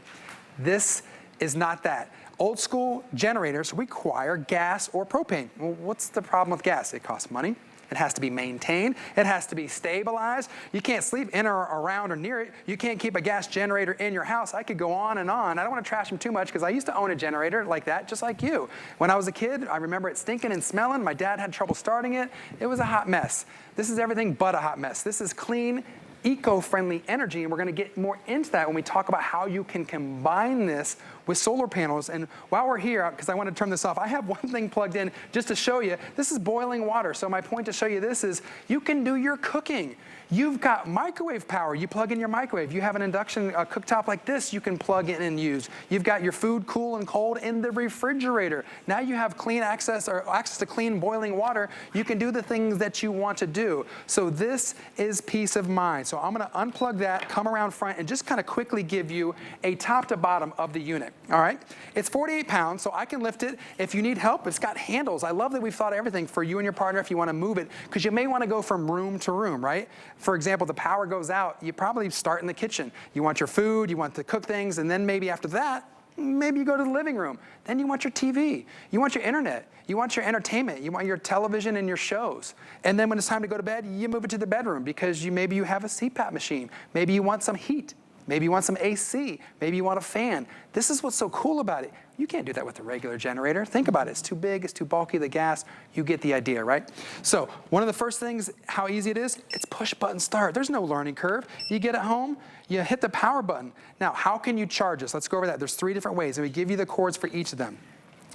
This is not that. Old school generators require gas or propane. Well, what's the problem with gas? It costs money. It has to be maintained. It has to be stabilized. You can't sleep in or around or near it. You can't keep a gas generator in your house. I could go on and on. I don't want to trash them too much because I used to own a generator like that, just like you. When I was a kid, I remember it stinking and smelling. My dad had trouble starting it. It was a hot mess. This is everything but a hot mess. This is clean, eco-friendly energy, and we're going to get more into that when we talk about how you can combine this with solar panels. And while we're here, because I want to turn this off, I have one thing plugged in just to show you. This is boiling water. So my point to show you this is you can do your cooking. You've got microwave power. You plug in your microwave. You have an induction cooktop like this you can plug in and use. You've got your food cool and cold in the refrigerator. Now you have clean access to clean boiling water. You can do the things that you want to do. So this is peace of mind. So I'm going to unplug that, come around front, and just kind of quickly give you a top to bottom of the unit. All right? It's 48 pounds, so I can lift it. If you need help, it's got handles. I love that we've thought of everything for you and your partner if you want to move it, because you may want to go from room to room, right? For example, the power goes out, you probably start in the kitchen. You want your food, you want to cook things, and then maybe after that, maybe you go to the living room. Then you want your TV, you want your internet, you want your entertainment, you want your television and your shows. And then when it's time to go to bed, you move it to the bedroom because maybe you have a CPAP machine. Maybe you want some heat. Maybe you want some AC. Maybe you want a fan. This is what's so cool about it. You can't do that with a regular generator. Think about it. It's too big. It's too bulky, the gas. You get the idea, right? So one of the first things, how easy it is, it's push button start. There's no learning curve. You get it home, you hit the power button. Now, how can you charge this? Let's go over that. There's 3 different ways, and we give you the cords for each of them.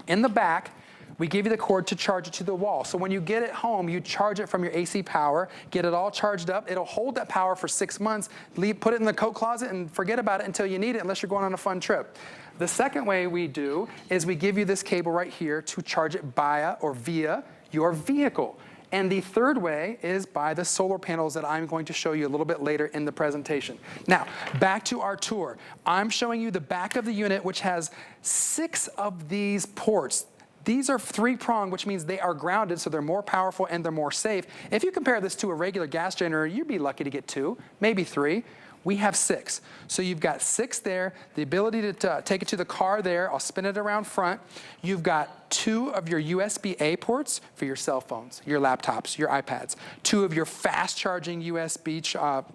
In the back, we give you the cord to charge it to the wall. So when you get it home, you charge it from your AC power, get it all charged up. It'll hold that power for 6 months. Put it in the coat closet and forget about it until you need it, unless you're going on a fun trip. The second way we do is we give you this cable right here to charge it via your vehicle. And the third way is by the solar panels that I'm going to show you a little bit later in the presentation. Now, back to our tour. I'm showing you the back of the unit, which has 6 of these ports. These are 3-pronged, which means they are grounded, so they're more powerful and they're more safe. If you compare this to a regular gas generator, you'd be lucky to get 2, maybe 3. We have 6. So you've got 6 there, the ability to take it to the car there. I'll spin it around front. You've got 2 of your USB-A ports for your cell phones, your laptops, your iPads. 2 of your fast-charging USB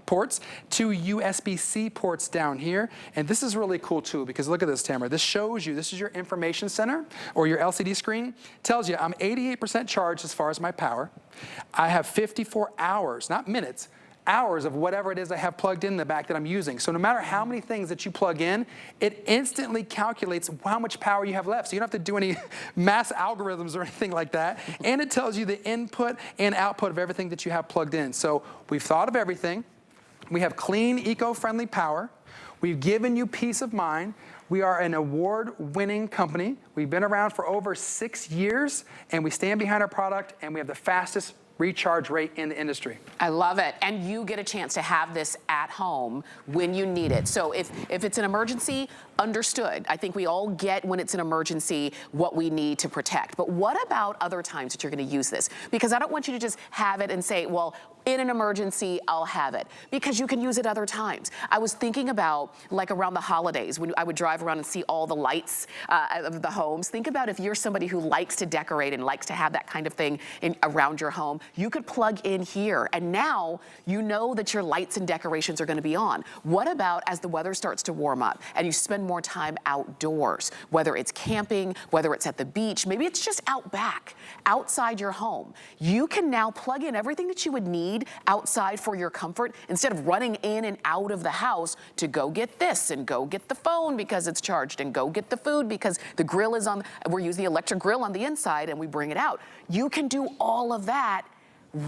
ports. 2 USB-C ports down here. And this is really cool, too, because look at this, Tamara. This shows you, this is your information center, or your LCD screen. Tells you I'm 88% charged as far as my power. I have 54 hours, not minutes, hours of whatever it is I have plugged in the back that I'm using. So no matter how many things that you plug in, it instantly calculates how much power you have left. So you don't have to do any math algorithms or anything like that. And it tells you the input and output of everything that you have plugged in. So we've thought of everything. We have clean, eco-friendly power. We've given you peace of mind. We are an award-winning company. We've been around for over 6 years, and we stand behind our product, and we have the fastest recharge rate in the industry. I love it. And you get a chance to have this at home when you need it. So if it's an emergency, understood. I think we all get when it's an emergency what we need to protect. But what about other times that you're going to use this? Because I don't want you to just have it and say, well, in an emergency, I'll have it. Because you can use it other times. I was thinking about, like around the holidays, when I would drive around and see all the lights of the homes. Think about if you're somebody who likes to decorate and likes to have that kind of thing around your home. You could plug in here, and now you know that your lights and decorations are going to be on. What about as the weather starts to warm up and you spend more time outdoors, whether it's camping, whether it's at the beach, maybe it's just out back, outside your home. You can now plug in everything that you would need outside for your comfort instead of running in and out of the house to go get this and go get the phone because it's charged and go get the food because the grill is on, we're using the electric grill on the inside and we bring it out. You can do all of that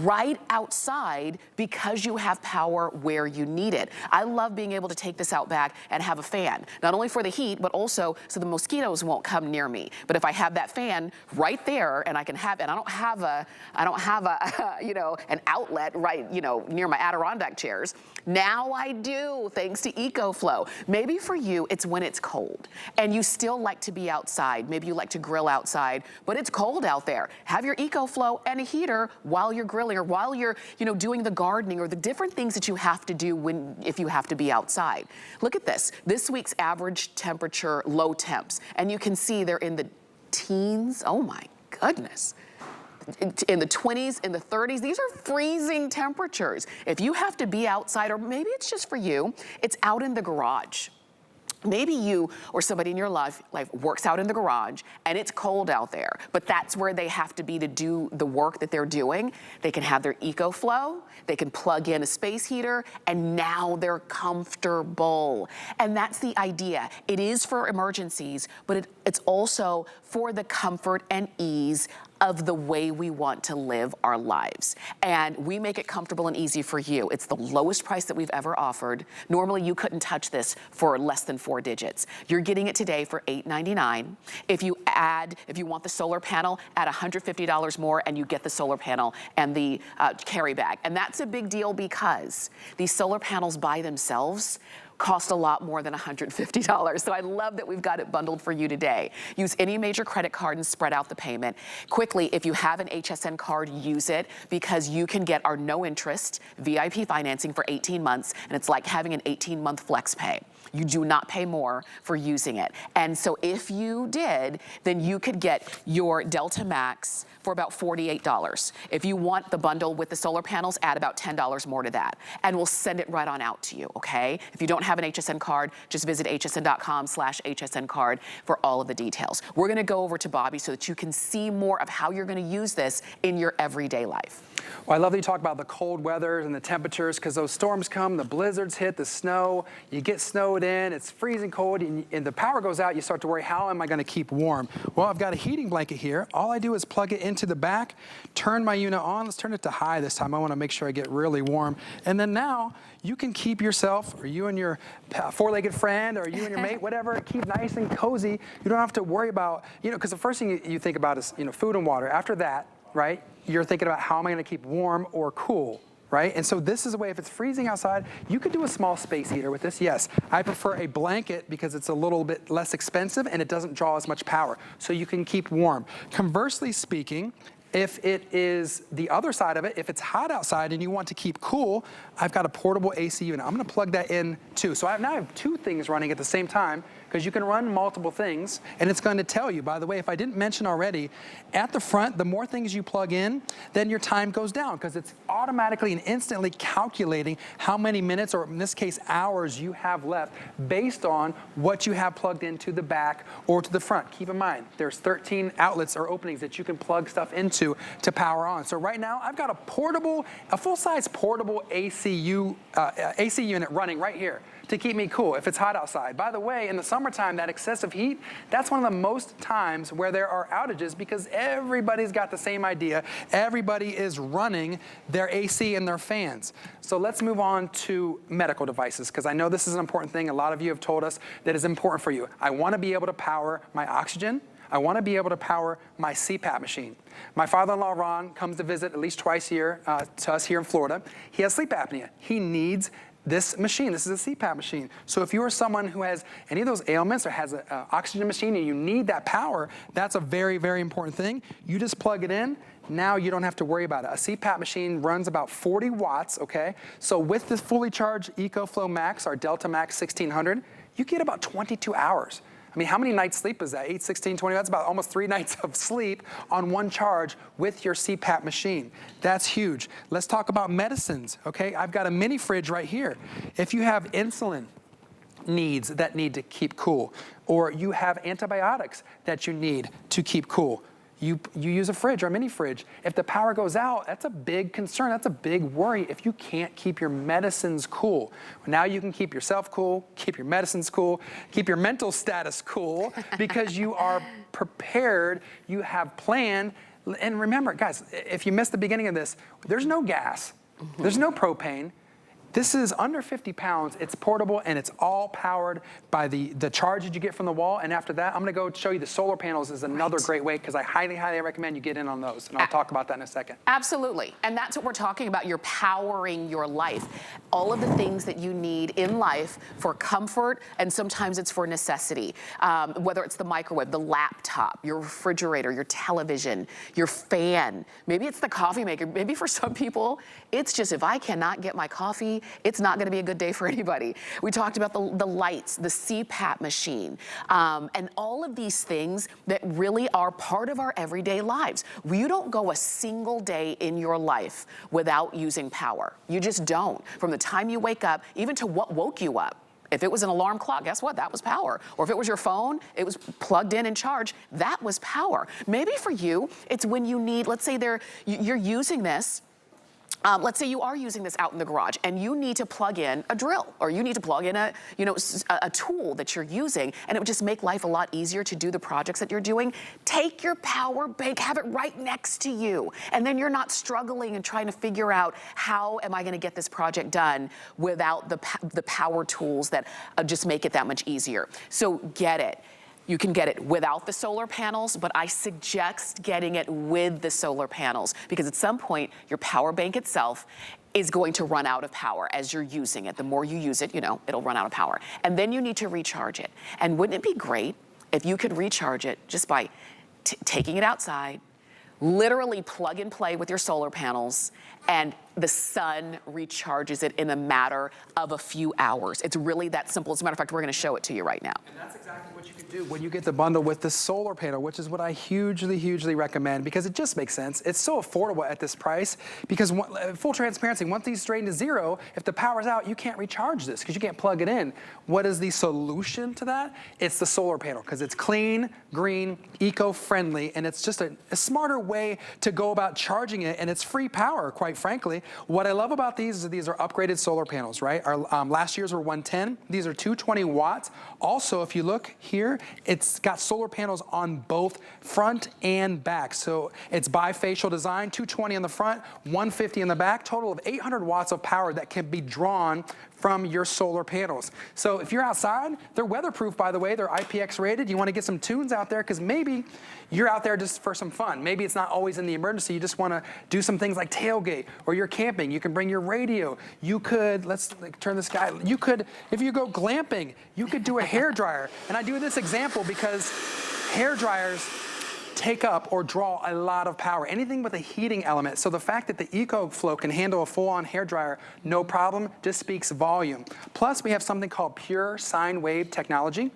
right outside because you have power where you need it. I love being able to take this out back and have a fan, not only for the heat, but also so the mosquitoes won't come near me. But if I have that fan right there and I can have, and I don't have a you know, an outlet right, you know, near my Adirondack chairs. Now I do, thanks to EcoFlow. Maybe for you, it's when it's cold and you still like to be outside. Maybe you like to grill outside, but it's cold out there. Have your EcoFlow and a heater while you're grilling or while you're, you know, doing the gardening or the different things that you have to do if you have to be outside. Look at this. This week's average temperature, low temps, and you can see they're in the teens. Oh my goodness. in the 20s, in the 30s. These are freezing temperatures. If you have to be outside, or maybe it's just for you, it's out in the garage. Maybe you or somebody in your life works out in the garage and it's cold out there, but that's where they have to be to do the work that they're doing. They can have their EcoFlow, they can plug in a space heater, and now they're comfortable. And that's the idea. It is for emergencies, but it's also for the comfort and ease of the way we want to live our lives. And we make it comfortable and easy for you. It's the lowest price that we've ever offered. Normally you couldn't touch this for less than 4 digits. You're getting it today for $8.99. If you want the solar panel, add $150 more and you get the solar panel and the carry bag. And that's a big deal because these solar panels by themselves cost a lot more than $150. So I love that we've got it bundled for you today. Use any major credit card and spread out the payment. Quickly, if you have an HSN card, use it because you can get our no interest VIP financing for 18 months, and it's like having an 18-month flex pay. You do not pay more for using it. And so if you did, then you could get your Delta Max for about $48. If you want the bundle with the solar panels, add about $10 more to that. And we'll send it right on out to you, okay? If you don't have an HSN card, just visit hsn.com/HSN card for all of the details. We're gonna go over to Bobby so that you can see more of how you're gonna use this in your everyday life. Well, I love that you talk about the cold weather and the temperatures because those storms come, the blizzards hit, the snow, you get snowed in, it's freezing cold, and the power goes out, you start to worry, how am I gonna keep warm? Well, I've got a heating blanket here. All I do is plug it into the back, turn my unit on. Let's turn it to high this time. I wanna make sure I get really warm. And then now, you can keep yourself, or you and your four-legged friend, or you and your mate, whatever, keep nice and cozy. You don't have to worry about, because the first thing you think about is, food and water. After that, right, you're thinking about how am I gonna keep warm or cool, right? And so this is a way, if it's freezing outside, you could do a small space heater with this. Yes, I prefer a blanket because it's a little bit less expensive and it doesn't draw as much power, so you can keep warm. Conversely speaking, if it is the other side of it, if it's hot outside and you want to keep cool, I've got a portable AC unit. I'm gonna plug that in too. So now I have 2 things running at the same time, because you can run multiple things, and it's going to tell you, by the way, if I didn't mention already, at the front, the more things you plug in, then your time goes down, because it's automatically and instantly calculating how many minutes, or in this case, hours you have left based on what you have plugged into the back or to the front. Keep in mind, there's 13 outlets or openings that you can plug stuff into to power on. So right now, I've got a full-size portable AC unit running right here to keep me cool if it's hot outside. By the way, in the summertime, that excessive heat, that's one of the most times where there are outages because everybody's got the same idea. Everybody is running their AC and their fans. So let's move on to medical devices, because I know this is an important thing. A lot of you have told us that is important for you. I wanna be able to power my oxygen. I wanna be able to power my CPAP machine. My father-in-law, Ron, comes to visit at least twice a year to us here in Florida. He has sleep apnea. He needs this machine. This is a CPAP machine. So if you are someone who has any of those ailments or has an oxygen machine and you need that power, that's a very, very important thing. You just plug it in. Now you don't have to worry about it. A CPAP machine runs about 40 watts, okay? So with this fully charged EcoFlow Max, our Delta Max 1600, you get about 22 hours. I mean, how many nights sleep is that? 8, 16, 20, that's about almost 3 nights of sleep on one charge with your CPAP machine. That's huge. Let's talk about medicines, okay? I've got a mini fridge right here. If you have insulin needs that need to keep cool, or you have antibiotics that you need to keep cool, you use a fridge or a mini fridge. If the power goes out, that's a big concern. That's a big worry if you can't keep your medicines cool. Now you can keep yourself cool, keep your medicines cool, keep your mental status cool because you are prepared, you have planned. And remember, guys, if you missed the beginning of this, there's no gas, there's no propane. This is under 50 pounds, it's portable, and it's all powered by the charge that you get from the wall. And after that, I'm gonna go show you the solar panels is another great way, because I highly, highly recommend you get in on those. And I'll talk about that in a second. Absolutely, and that's what we're talking about. You're powering your life. All of the things that you need in life for comfort, and sometimes it's for necessity. Whether it's the microwave, the laptop, your refrigerator, your television, your fan. Maybe it's the coffee maker. Maybe for some people, it's just if I cannot get my coffee it's not gonna be a good day for anybody. We talked about the lights, the CPAP machine, and all of these things that really are part of our everyday lives. You don't go a single day in your life without using power. You just don't. From the time you wake up, even to what woke you up. If it was an alarm clock, guess what? That was power. Or if it was your phone, it was plugged in and charged, that was power. Maybe for you, it's when you need, let's say you're using this, let's say you are using this out in the garage and you need to plug in a drill, or you need to plug in a tool that you're using, and it would just make life a lot easier to do the projects that you're doing. Take your power bank, have it right next to you, and then you're not struggling and trying to figure out, how am I gonna get this project done without the power tools that just make it that much easier. So get it. You can get it without the solar panels, but I suggest getting it with the solar panels, because at some point, your power bank itself is going to run out of power as you're using it. The more you use it, it'll run out of power. And then you need to recharge it. And wouldn't it be great if you could recharge it just by taking it outside, literally plug and play with your solar panels, and the sun recharges it in a matter of a few hours. It's really that simple. As a matter of fact, we're gonna show it to you right now. And that's exactly what you can do when you get the bundle with the solar panel, which is what I hugely, hugely recommend, because it just makes sense. It's so affordable at this price, because full transparency, once these drain to zero, if the power's out, you can't recharge this because you can't plug it in. What is the solution to that? It's the solar panel, because it's clean, green, eco-friendly, and it's just a smarter way to go about charging it, and it's free power, quite frankly. What I love about these is these are upgraded solar panels, right? Our last year's were 110. These are 220 watts. Also, if you look here, it's got solar panels on both front and back. So it's bifacial design, 220 on the front, 150 in the back, total of 800 watts of power that can be drawn from your solar panels. So if you're outside, they're weatherproof, by the way, they're IPX rated. You wanna get some tunes out there, because maybe you're out there just for some fun. Maybe it's not always in the emergency, you just wanna do some things like tailgate, or you're camping, you can bring your radio. You could, let's turn this guy, you could, if you go glamping, you could do a hair dryer. And I do this example because hair dryers take up or draw a lot of power, anything with a heating element. So the fact that the EcoFlow can handle a full-on hair dryer, no problem, just speaks volume. Plus, we have something called pure sine wave technology.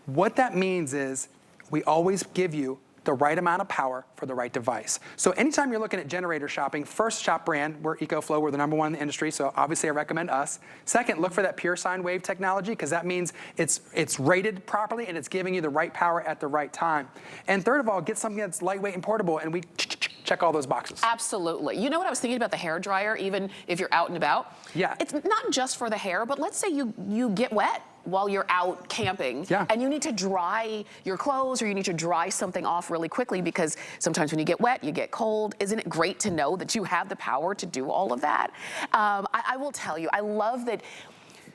What that means is we always give you the right amount of power for the right device. So anytime you're looking at generator shopping, first shop brand, we're EcoFlow, we're the #1 in the industry, so obviously I recommend us. Second, look for that pure sine wave technology, because that means it's rated properly and it's giving you the right power at the right time. And third of all, get something that's lightweight and portable, and we check all those boxes. Absolutely. You know what I was thinking about the hair dryer, even if you're out and about? Yeah. It's not just for the hair, but let's say you get wet while you're out camping, and you need to dry your clothes, or you need to dry something off really quickly, because sometimes when you get wet, you get cold. Isn't it great to know that you have the power to do all of that? I will tell you, I love that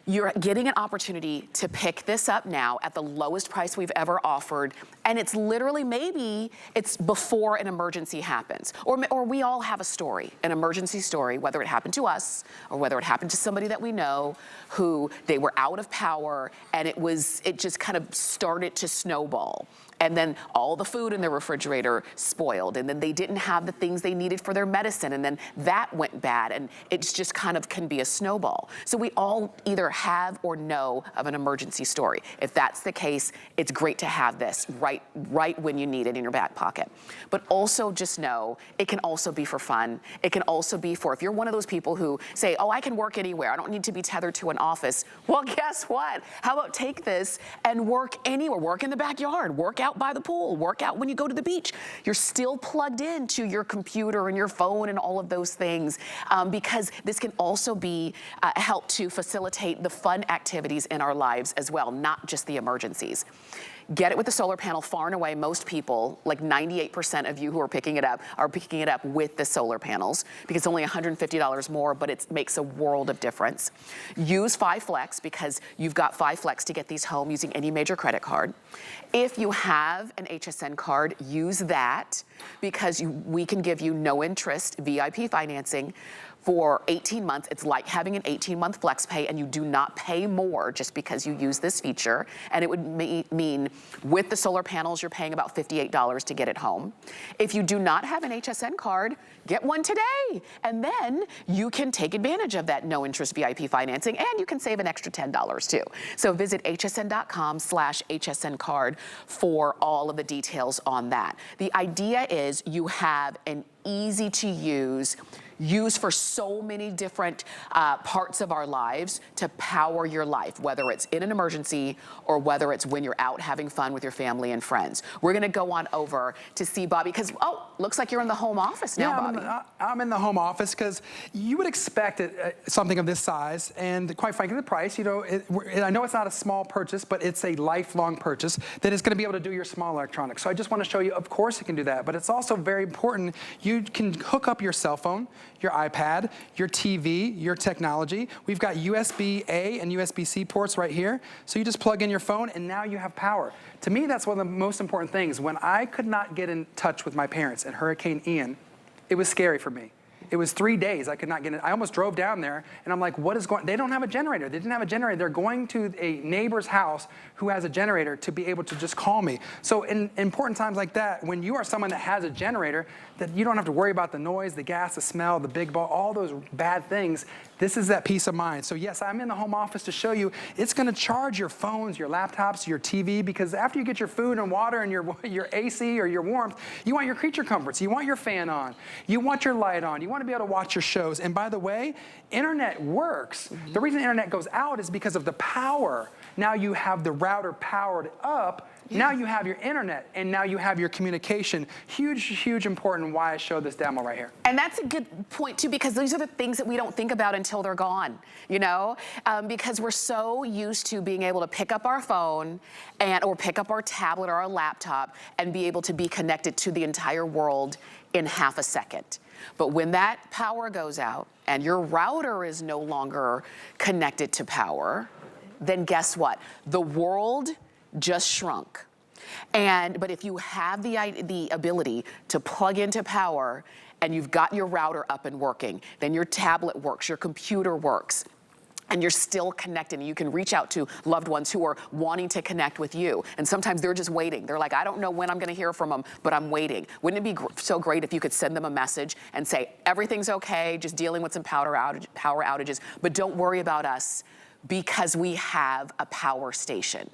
you're getting an opportunity to pick this up now at the lowest price we've ever offered. And it's literally, maybe it's before an emergency happens. Or we all have a story, an emergency story, whether it happened to us or whether it happened to somebody that we know who they were out of power, and it just kind of started to snowball. And then all the food in the refrigerator spoiled, and then they didn't have the things they needed for their medicine, and then that went bad, and it's just kind of can be a snowball. So we all either have or know of an emergency story. If that's the case, it's great to have this right when you need it in your back pocket. But also just know, it can also be for fun. It can also be for, if you're one of those people who say, oh, I can work anywhere, I don't need to be tethered to an office. Well, guess what? How about take this and work anywhere, work in the backyard, work out by the pool, work out when you go to the beach. You're still plugged into your computer and your phone and all of those things, because this can also be help to facilitate the fun activities in our lives as well, not just the emergencies. Get it with the solar panel. Far and away, most people, like 98% of you who are picking it up with the solar panels, because it's only $150 more, but it makes a world of difference. Use 5 Flex, because you've got 5 Flex to get these home using any major credit card. If you have an HSN card, use that, because we can give you no interest VIP financing for 18 months. It's like having an 18-month flex pay, and you do not pay more just because you use this feature. And it would mean with the solar panels, you're paying about $58 to get it home. If you do not have an HSN card, get one today. And then you can take advantage of that no interest VIP financing, and you can save an extra $10 too. So visit hsn.com/HSN card for all of the details on that. The idea is you have an easy to use for so many different parts of our lives to power your life, whether it's in an emergency or whether it's when you're out having fun with your family and friends. We're gonna go on over to see Bobby, because, oh, looks like you're in the home office now, Bobby. I'm in the home office because you would expect something of this size, and quite frankly, the price, you know, I know it's not a small purchase, but it's a lifelong purchase that is gonna be able to do your small electronics. So I just wanna show you, of course it can do that, but it's also very important, you can hook up your cell phone, your iPad, your TV, your technology. We've got USB-A and USB-C ports right here. So you just plug in your phone and now you have power. To me, that's one of the most important things. When I could not get in touch with my parents at Hurricane Ian, it was scary for me. It was 3 days I could not get in. I almost drove down there and I'm like, what is going, they don't have a generator. They didn't have a generator. They're going to a neighbor's house who has a generator to be able to just call me. So in important times like that, when you are someone that has a generator, that you don't have to worry about the noise, the gas, the smell, the big ball, all those bad things, this is that peace of mind. So yes, I'm in the home office to show you, it's gonna charge your phones, your laptops, your TV, because after you get your food and water and your AC or your warmth, you want your creature comforts, you want your fan on, you want your light on, you want to be able to watch your shows. And by the way, internet works. The reason internet goes out is because of the power. Now you have the router powered up, now you have your internet, and now you have your communication. Huge, huge important why I showed this demo right here. And that's a good point too, because these are the things that we don't think about until they're gone, you know? Because we're so used to being able to pick up our phone or pick up our tablet or our laptop and be able to be connected to the entire world in half a second. But when that power goes out and your router is no longer connected to power, then guess what? The world just shrunk. But if you have the ability to plug into power and you've got your router up and working, then your tablet works, your computer works, and you're still connected, and you can reach out to loved ones who are wanting to connect with you. And sometimes they're just waiting. They're like, I don't know when I'm gonna hear from them, but I'm waiting. Wouldn't it be so great if you could send them a message and say, everything's okay, just dealing with some power outages, but don't worry about us because we have a power station.